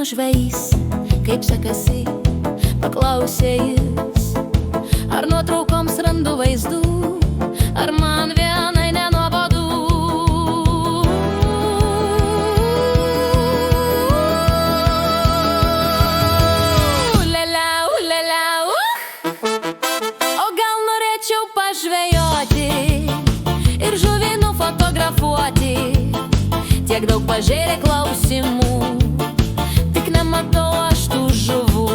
žvejys, kaip sekasi, paklausė jis. Ar nuotraukoms randu vaizdų, ar man vienai nenuobodu? O gal norėčiau pažvejoti ir žuvį nufotografuoti? Tiek daug pažėrė klausimų, tik nematau aš tų žuvų.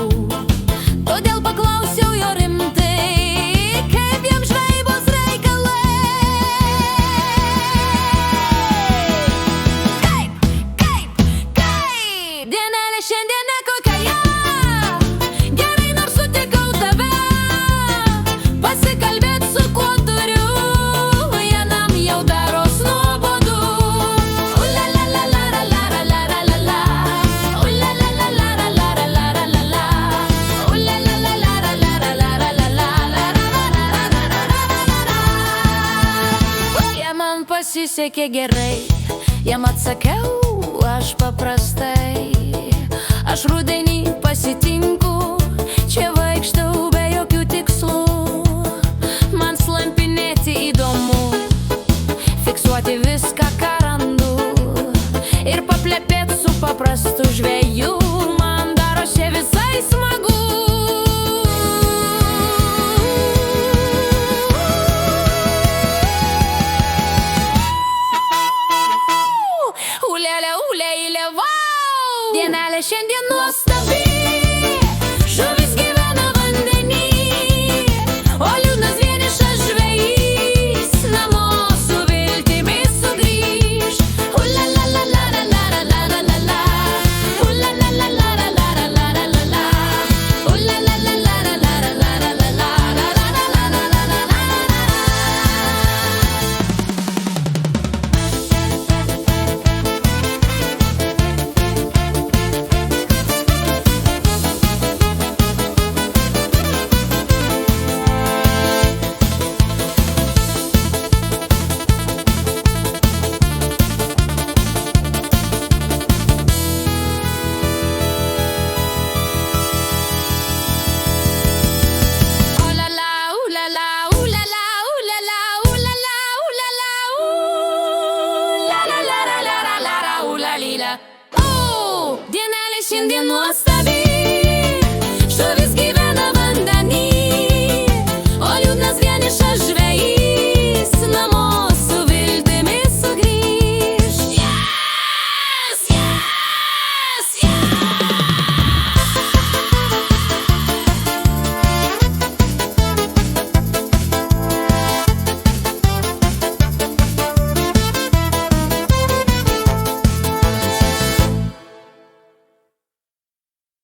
Todėl paklausiau jo rimtai, kaip jam žvejybos reikalai. Kaip dienelė šiandien nekokia. Gerai, nors sutikau tave, pasikalbėt su kuo turiu, vienam jau daros nuobodu. Pasisekė gerai, jam atsakiau aš paprastai. Aš rudenį